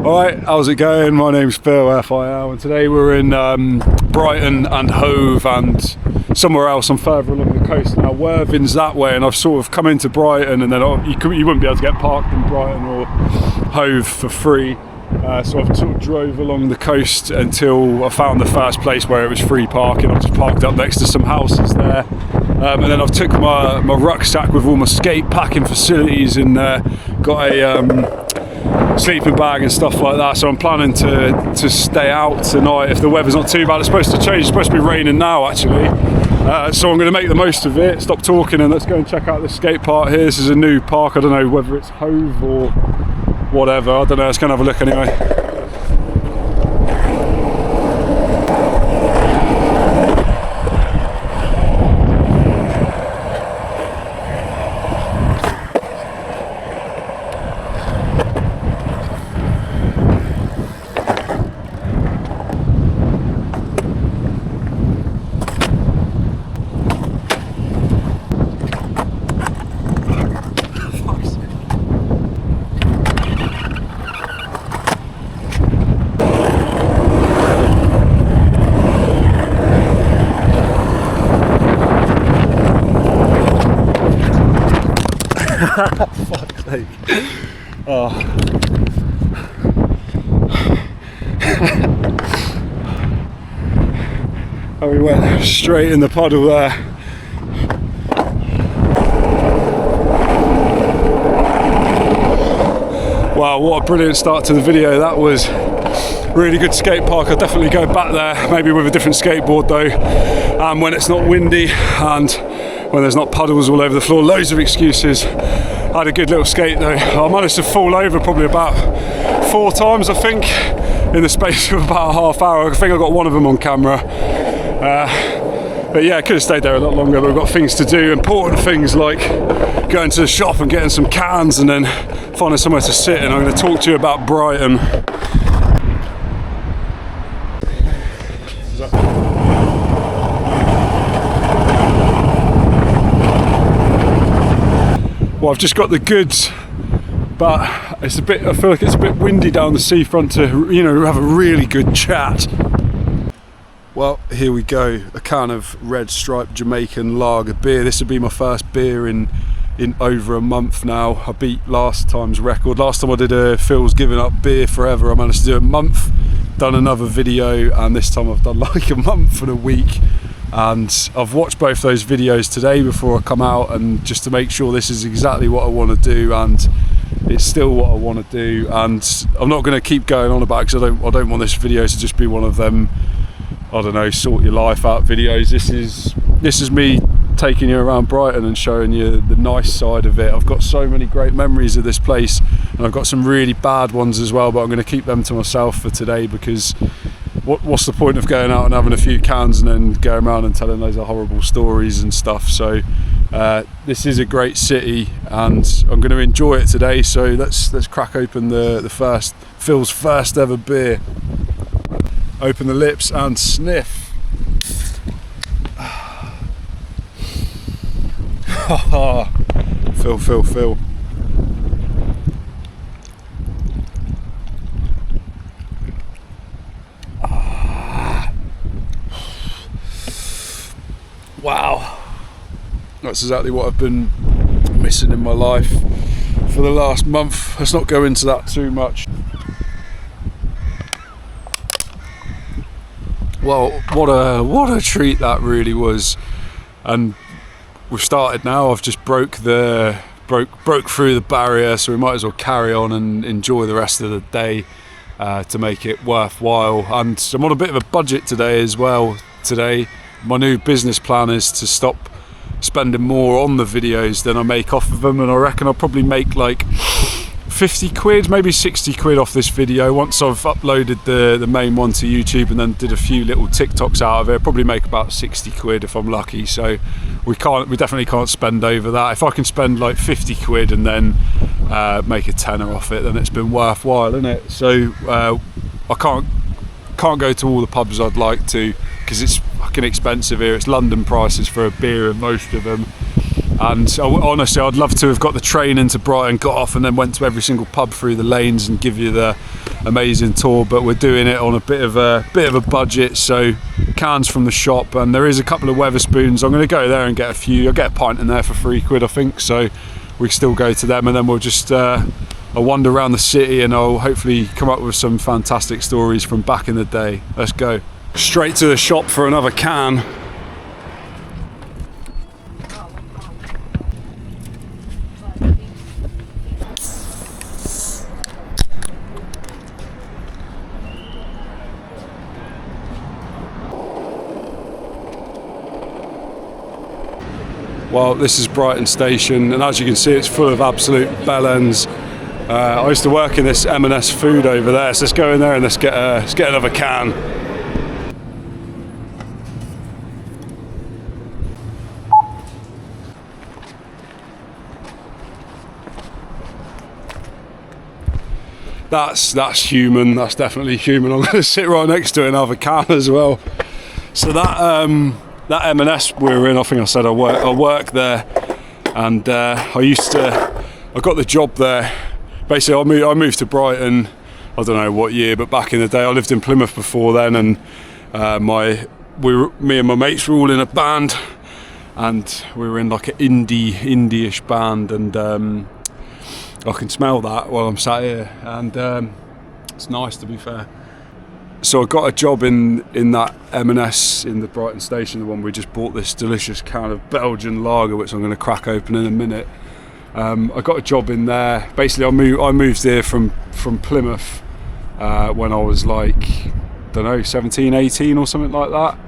Alright, how's it going? My name's Phil, FIL, and today we're in Brighton and Hove and somewhere else. I'm further along the coast now. Worthing's that way, and I've sort of come into Brighton, and then you wouldn't be able to get parked in Brighton or Hove for free. So I've sort of drove along the coast until I found the first place where it was free parking. I've just parked up next to some houses there. And then I've took my rucksack with all my skate packing facilities and got a sleeping bag and stuff like that, so I'm planning to stay out tonight if the weather's not too bad. It's supposed to change, it's supposed to be raining now actually, so I'm going to make the most of it, stop talking, and let's go and check out this skate park here. This is a new park. I don't know whether it's Hove or whatever, I don't know. Let's go and have a look anyway. Fuck's sake. Oh. And we went straight in the puddle there. Wow, what a brilliant start to the video. That was really good skate park. I'll definitely go back there, maybe with a different skateboard though, when it's not windy and when there's not puddles all over the floor. Loads of excuses. I had a good little skate though. I managed to fall over probably about 4 times I think in the space of about a half hour. I think I got one of them on camera. But yeah, I could have stayed there a lot longer, but we've got things to do, important things like going to the shop and getting some cans and then finding somewhere to sit, and I'm going to talk to you about Brighton. Well, I've just got the goods, but it's a bit, I feel like it's a bit windy down the seafront to, you know, have a really good chat. Well, here we go, a can of red stripe Jamaican lager beer. This would be my first beer in over a month now. I beat last time's record. Last time I did a Phil's Giving Up Beer Forever, I managed to do a month, done another video, and this time I've done like a month and a week. And I've watched both those videos today before I come out, and just to make sure this is exactly what I want to do, and it's still what I want to do. And I'm not going to keep going on about it because I don't want this video to just be one of them, I don't know, sort your life out videos. This is me taking you around Brighton and showing you the nice side of it. I've got so many great memories of this place, and I've got some really bad ones as well, but I'm going to keep them to myself for today, because what's the point of going out and having a few cans and then going around and telling loads of horrible stories and stuff. So this is a great city and I'm going to enjoy it today, so let's crack open the first, Phil's first ever beer. Open the lips and sniff. Phil. Wow, that's exactly what I've been missing in my life for the last month. Let's not go into that too much. Well, what a treat that really was. And we've started now. I've just broke through the barrier, so we might as well carry on and enjoy the rest of the day to make it worthwhile. And I'm on a bit of a budget today as well. Today my new business plan is to stop spending more on the videos than I make off of them, and I reckon I'll probably make like 50 quid, maybe 60 quid off this video once I've uploaded the main one to YouTube and then did a few little TikToks out of it. I'll probably make about 60 quid if I'm lucky, so we definitely can't spend over that. If I can spend like 50 quid and then make a tenner off it, then it's been worthwhile, isn't it? So I can't go to all the pubs I'd like to because it's fucking expensive here. It's London prices for a beer in most of them. And honestly, I'd love to have got the train into Brighton, got off and then went to every single pub through the lanes and give you the amazing tour, but we're doing it on a bit of a budget, so cans from the shop, and there is a couple of Wetherspoons. I'm going to go there and get a few. I'll get a pint in there for £3 I think, so we still go to them, and then we'll just I'll wander around the city and I'll hopefully come up with some fantastic stories from back in the day. Let's go. Straight to the shop for another can. Well, this is Brighton Station, and as you can see, it's full of absolute bellends. I used to work in this M&S food over there, so let's go in there and let's get another can. That's human. That's definitely human. I'm going to sit right next to it and have a can as well. So that M&S we were in, I think I said I work there, and I got the job there. Basically, I moved to Brighton, I don't know what year, but back in the day, I lived in Plymouth before then, and me and my mates were all in a band, and we were in like an indie-ish band, and I can smell that while I'm sat here, and it's nice, to be fair. So I got a job in that M&S in the Brighton Station, the one we just bought this delicious can of Belgian lager, which I'm going to crack open in a minute. I got a job in there. Basically, I moved there from Plymouth when I was like, I don't know, 17, 18 or something like that.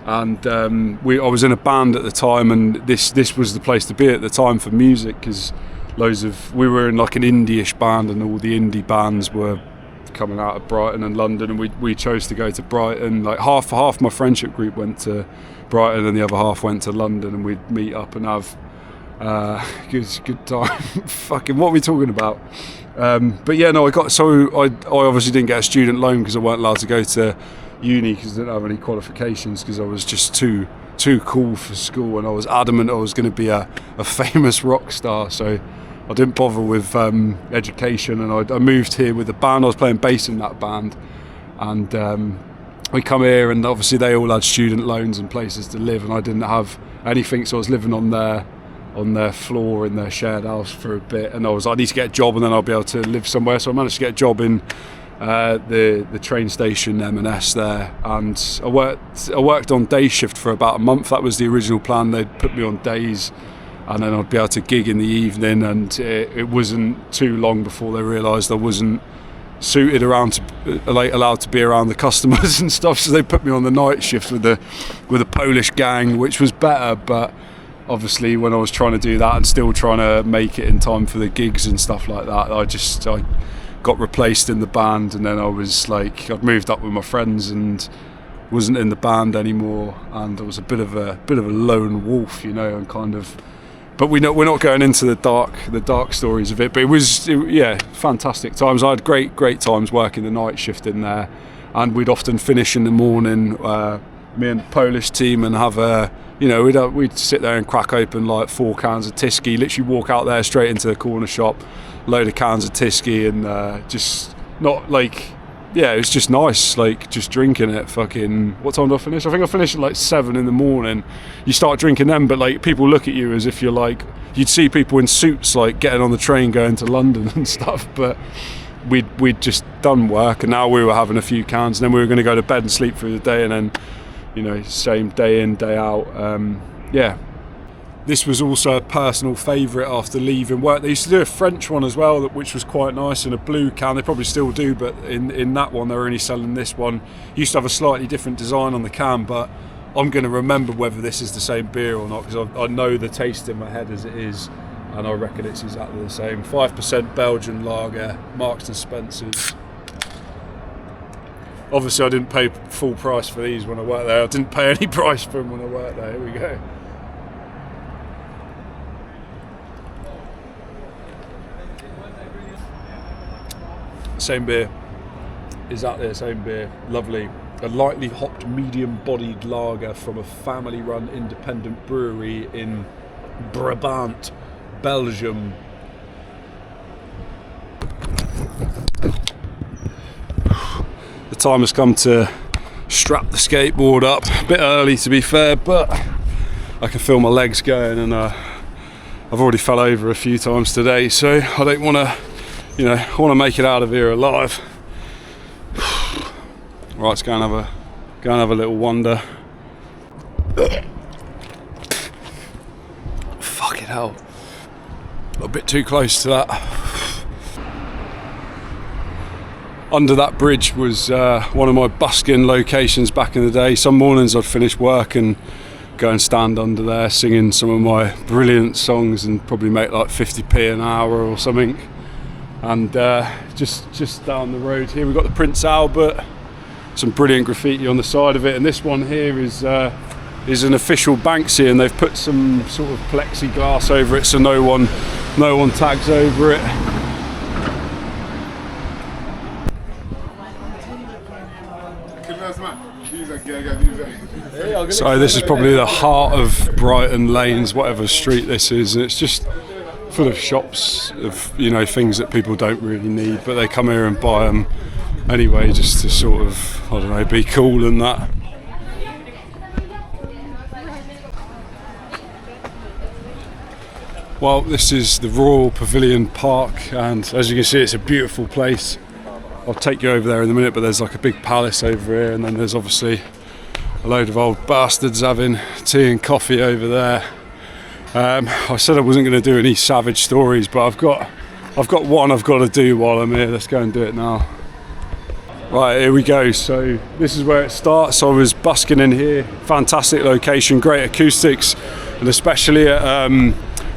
And I was in a band at the time, and this was the place to be at the time for music, because we were in like an indie-ish band, and all the indie bands were coming out of Brighton and London, and we chose to go to Brighton. Like half my friendship group went to Brighton and the other half went to London, and we'd meet up and have good time. Fucking what are we talking about? But yeah, no, I obviously didn't get a student loan because I weren't allowed to go to uni because I didn't have any qualifications, because I was just too cool for school, and I was adamant I was going to be a famous rock star, so I didn't bother with education, and I moved here with a band. I was playing bass in that band, and we come here, and obviously they all had student loans and places to live, and I didn't have anything, so I was living on their floor in their shared house for a bit, and I need to get a job and then I'll be able to live somewhere. So I managed to get a job in the train station M&S there, and I worked on day shift for about a month. That was the original plan. They'd put me on days, and then I'd be able to gig in the evening, and it wasn't too long before they realised I wasn't suited allowed to be around the customers and stuff, so they put me on the night shift with a Polish gang, which was better, but obviously when I was trying to do that and still trying to make it in time for the gigs and stuff like that, I got replaced in the band, and then I'd moved up with my friends and wasn't in the band anymore, and I was a bit of a lone wolf, and kind of. But we're not going into the dark stories of it. But it was fantastic times. I had great times working the night shift in there, and we'd often finish in the morning, me and the Polish team, and have we'd sit there and crack open like 4 cans of Tyskie. Literally walk out there straight into the corner shop, load of cans of Tyskie, and just not like. Yeah, it was just nice, like just drinking it. Fucking, what time did I finish? I think I finished at like 7 in the morning. You start drinking them, but like people look at you as if you're like, you'd see people in suits like getting on the train going to London and stuff. But we'd just done work, and now we were having a few cans, and then we were going to go to bed and sleep through the day, and then same day in, day out. This was also a personal favourite after leaving work. They used to do a French one as well, which was quite nice, in a blue can. They probably still do, but in that one, they're only selling this one. Used to have a slightly different design on the can, but I'm going to remember whether this is the same beer or not, because I know the taste in my head as it is, and I reckon it's exactly the same. 5% Belgian lager, Marks and Spencer's. Obviously, I didn't pay full price for these when I worked there. I didn't pay any price for them when I worked there. Here we go. Same beer, exactly the same beer, lovely. A lightly hopped, medium-bodied lager from a family-run independent brewery in Brabant, Belgium. The time has come to strap the skateboard up. A bit early to be fair, but I can feel my legs going, and I've already fell over a few times today, so I don't want to, you know, I want to make it out of here alive. Right, let's go and have a little wander. Fucking hell, a bit too close to that. Under that bridge was one of my busking locations back in the day. Some mornings I'd finish work and go and stand under there singing some of my brilliant songs and probably make like 50p an hour or something. And just down the road here we've got the Prince Albert, some brilliant graffiti on the side of it, and this one here is an official Banksy, and they've put some sort of plexiglass over it so no one tags over it. So this is probably the heart of Brighton lanes, whatever street this is, and it's just full of shops of, you know, things that people don't really need, but they come here and buy them anyway, just to sort of, I don't know, be cool and that. Well, this is the Royal Pavilion Park, and as you can see, it's a beautiful place. I'll take you over there in a minute, but there's like a big palace over here, and then there's obviously a load of old bastards having tea and coffee over there. I said I wasn't going to do any savage stories, but I've got one I've got to do while I'm here. Let's go and do it now. Right, here we go. So this is where it starts. I was busking in here. Fantastic location, great acoustics, and especially at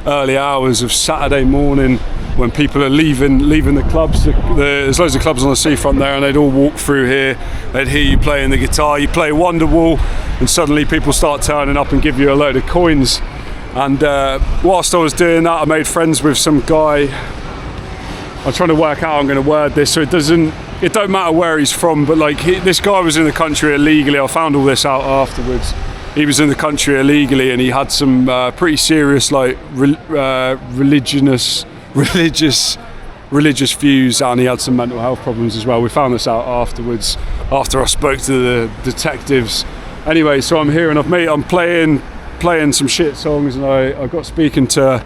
early hours of Saturday morning when people are leaving the clubs. There's loads of clubs on the seafront there, and they'd all walk through here. They'd hear you playing the guitar. You play Wonderwall, and suddenly people start turning up and give you a load of coins. And whilst I was doing that, I made friends with some guy. I'm trying to work out how I'm going to word this so it don't matter where he's from, but like this guy was in the country illegally. I found all this out afterwards. He was in the country illegally, and he had some pretty serious like religious views, and he had some mental health problems as well. We found this out afterwards after I spoke to the detectives. Anyway, so I'm here and I'm playing some shit songs, and I got speaking to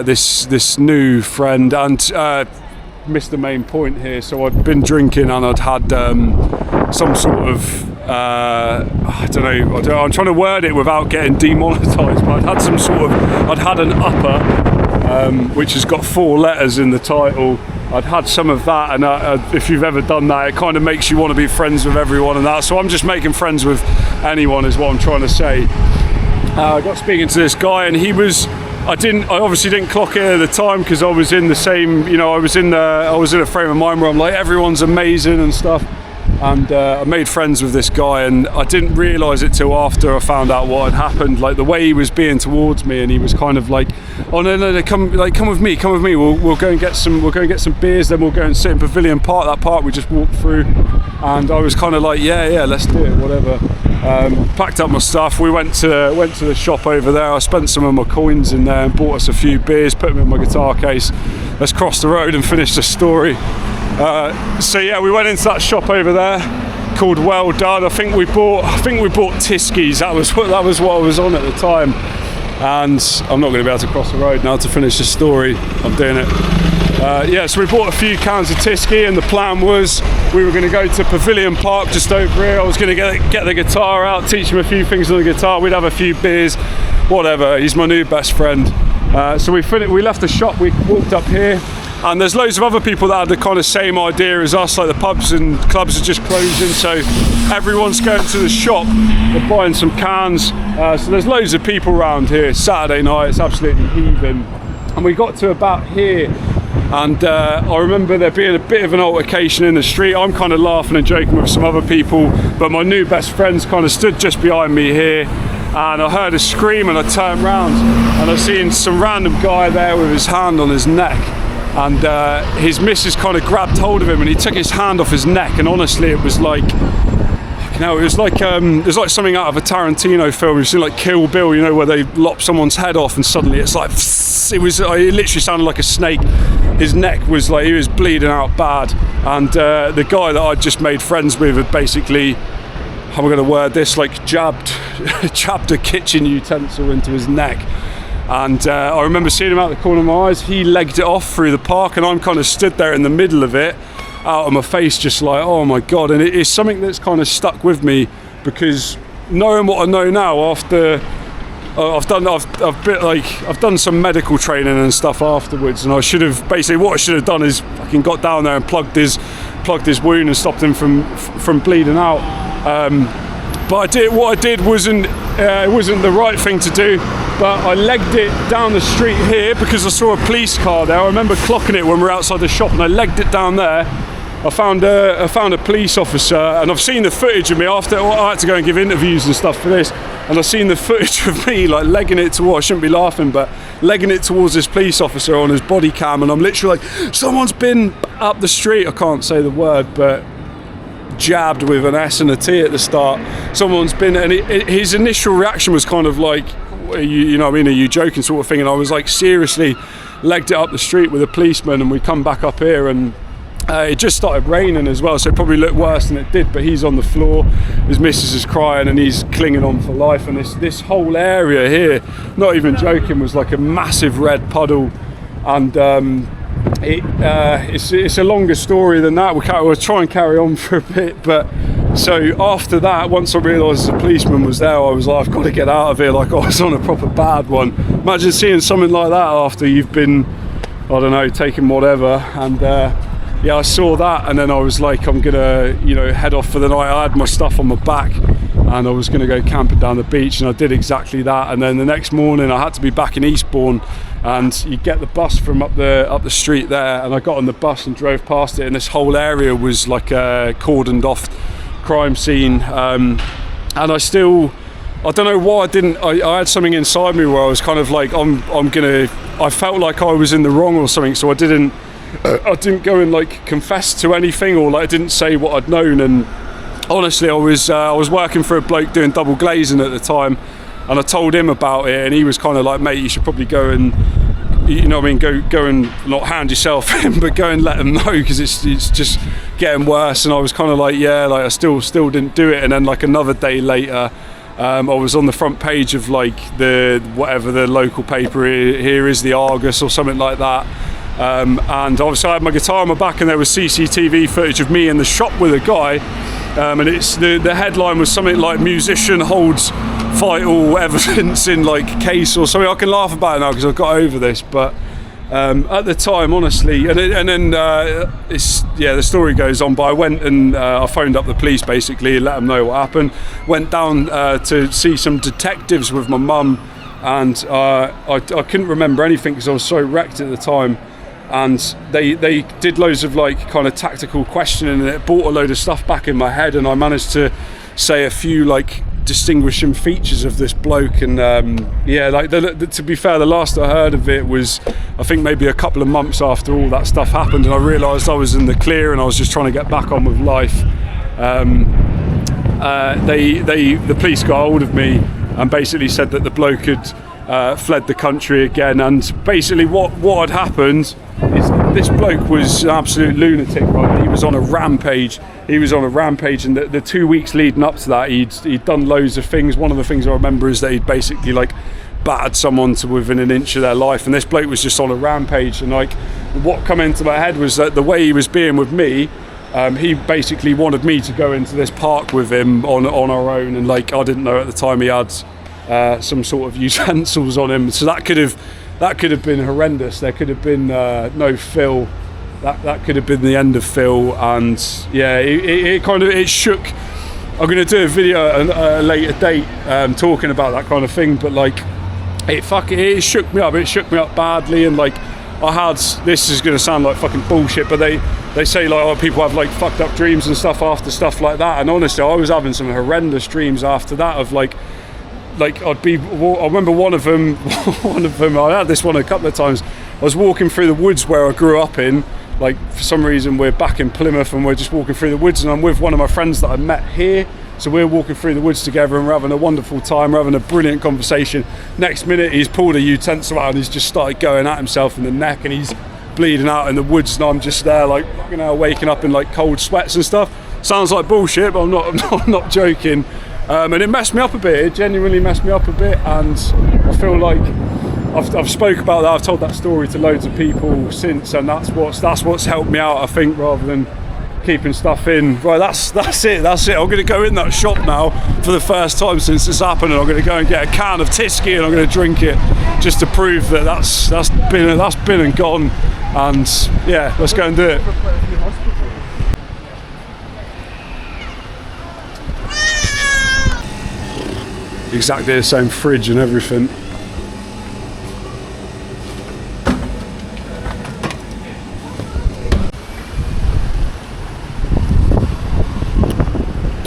this new friend, and missed the main point here. So I'd been drinking, and I'd had some sort of I don't know, I'm trying to word it without getting demonetised, but I'd had an upper, which has got 4 letters in the title. I'd had some of that, and if you've ever done that, it kind of makes you want to be friends with everyone and that. So I'm just making friends with anyone is what I'm trying to say. I got speaking to this guy, and I obviously didn't clock it at the time because I was in the same, you know, I was in a frame of mind where I'm like, everyone's amazing and stuff. And I made friends with this guy, and I didn't realise it till after I found out what had happened. Like the way he was being towards me, and he was kind of like, "Oh no, come with me. We'll go and get some beers. Then we'll go and sit in Pavilion Park. That park we just walked through." And I was kind of like, "Yeah, let's do it, whatever." Packed up my stuff. We went to the shop over there. I spent some of my coins in there and bought us a few beers. Put them in my guitar case. Let's cross the road and finish the story. So yeah, we went into that shop over there called Well Done. I think we bought Tiskies. That was what I was on at the time. And I'm not going to be able to cross the road now to finish the story. I'm doing it. So we bought a few cans of Tisky, and the plan was we were going to go to Pavilion Park just over here. I was going to get the guitar out, teach him a few things on the guitar. We'd have a few beers, whatever. He's my new best friend. So we left the shop. We walked up here. And there's loads of other people that had the kind of same idea as us, like the pubs and clubs are just closing, so everyone's going to the shop, they're buying some cans. So there's loads of people around here. It's Saturday night, it's absolutely heaving. And we got to about here, and I remember there being a bit of an altercation in the street. I'm kind of laughing and joking with some other people, but my new best friends kind of stood just behind me here. And I heard a scream, and I turned round, and I seen some random guy there with his hand on his neck. And his missus kind of grabbed hold of him, and he took his hand off his neck, and honestly it was like fucking hell, it was like something out of a Tarantino film. You've seen like Kill Bill, you know, where they lop someone's head off and suddenly it's like, it literally sounded like a snake. His neck was like, he was bleeding out bad, and the guy that I'd just made friends with had basically, how am I going to word this, like jabbed a kitchen utensil into his neck. And I remember seeing him out the corner of my eyes. He legged it off through the park, and I'm kind of stood there in the middle of it, out of my face, just like, oh my god. And it is something that's kind of stuck with me, because knowing what I know now, after I've done some medical training and stuff afterwards, and I should have done is fucking got down there and plugged his wound and stopped him from bleeding out. But what I did wasn't the right thing to do. But I legged it down the street here because I saw a police car there. I remember clocking it when we were outside the shop, and I legged it down there. I found a police officer, and I've seen the footage of me after. I had to go and give interviews and stuff for this, and I've seen the footage of me like legging it towards, I shouldn't be laughing, but legging it towards this police officer on his body cam, and I'm literally like, someone's been up the street, I can't say the word, but jabbed with an S and a T at the start. Someone's been, and his initial reaction was kind of like, you know what I mean, are you joking sort of thing, and I was like, seriously, legged it up the street with a policeman, and we come back up here, and it just started raining as well, so it probably looked worse than it did, but he's on the floor, his missus is crying, and he's clinging on for life, and this whole area here, not even joking, was like a massive red puddle. And it's a longer story than that. We'll try and carry on for a bit, but so after that, once I realised the policeman was there, I was like, I've got to get out of here, like I was on a proper bad one. Imagine seeing something like that after you've been, I don't know, taking whatever. And yeah, I saw that, and then I was like, I'm gonna, you know, head off for the night. I had my stuff on my back, and I was gonna go camping down the beach, and I did exactly that. And then the next morning, I had to be back in Eastbourne, and you get the bus from up the street there, and I got on the bus and drove past it, and this whole area was like a cordoned off crime scene. And I don't know why I had something inside me where I was kind of like, I felt like I was in the wrong or something, so I didn't go and like confess to anything, or like I didn't say what I'd known. And honestly, I was working for a bloke doing double glazing at the time, and I told him about it, and he was kind of like, mate, you should probably go and, you know what I mean, go and not hand yourself in, but go and let them know, because it's just getting worse. And I was kind of like, yeah, like I still didn't do it. And then like another day later, I was on the front page of like the local paper here is the Argus or something like that. And obviously I had my guitar on my back, and there was CCTV footage of me in the shop with a guy, and it's the headline was something like musician holds vital evidence in like case or something. I can laugh about it now because I've got over this, but at the time, honestly, and then the story goes on, but I went and I phoned up the police basically and let them know what happened. Went down to see some detectives with my mum, and I couldn't remember anything because I was so wrecked at the time. And they did loads of like kind of tactical questioning, and it brought a load of stuff back in my head, and I managed to say a few like distinguishing features of this bloke. And like to be fair, the last I heard of it was I think maybe a couple of months after all that stuff happened, and I realised I was in the clear and I was just trying to get back on with life. The police got hold of me and basically said that the bloke had fled the country again, and basically what had happened is this bloke was an absolute lunatic, right? He was on a rampage, and the 2 weeks leading up to that, he'd done loads of things. One of the things I remember is that he'd basically like battered someone to within an inch of their life, and this bloke was just on a rampage. And like what come into my head was that the way he was being with me, he basically wanted me to go into this park with him on our own, and like I didn't know at the time he had some sort of utensils on him, so that could have been horrendous. There could have been no Phil. That could have been the end of Phil. And yeah, it shook. I'm going to do a video at a later date talking about that kind of thing, but like it shook me up. It shook me up badly, and like this is going to sound like fucking bullshit, but they say like, oh, people have like fucked up dreams and stuff after stuff like that, and honestly I was having some horrendous dreams after that of like I remember one of them, I had this one a couple of times. I was walking through the woods where I grew up in, like for some reason we're back in Plymouth and we're just walking through the woods, and I'm with one of my friends that I met here, So we're walking through the woods together and we're having a wonderful time, we're having a brilliant conversation. Next minute he's pulled a utensil out and he's just started going at himself in the neck and he's bleeding out in the woods, and I'm just there like, you know, waking up in like cold sweats and stuff. Sounds like bullshit, but I'm not joking. And it messed me up a bit, it genuinely messed me up a bit, and I feel like I've spoke about that, I've told that story to loads of people since, and that's what's helped me out, I think, rather than keeping stuff in. Right, that's it. I'm going to go in that shop now for the first time since this happened, and I'm going to go and get a can of Tyskie and I'm going to drink it just to prove that that's been and gone. And yeah, let's go and do it. Exactly the same fridge and everything.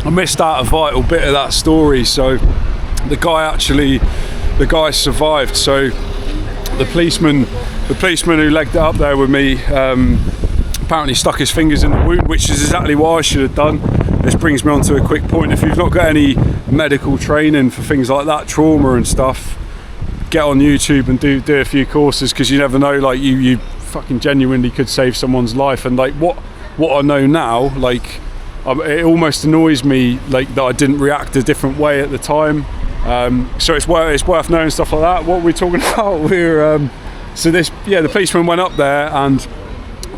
I missed out a vital bit of that story. So the guy survived. So the policeman who legged it up there with me apparently stuck his fingers in the wound, which is exactly what I should have done. This brings me on to a quick point. If you've not got any medical training for things like that, trauma and stuff, get on YouTube and do a few courses, because you never know, like you fucking genuinely could save someone's life. And like what I know now, like it almost annoys me like that I didn't react a different way at the time. So it's worth knowing stuff like that. What we're talking about, the policeman went up there and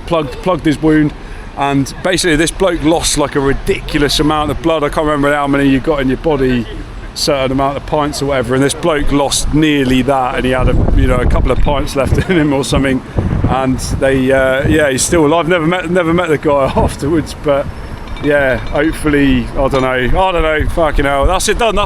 plugged his wound, and basically this bloke lost like a ridiculous amount of blood. I can't remember how many you got in your body, certain amount of pints or whatever, and this bloke lost nearly that, and he had a couple of pints left in him or something. And he's still alive. Never met the guy afterwards, but yeah, hopefully, I don't know, fucking hell, that's it done.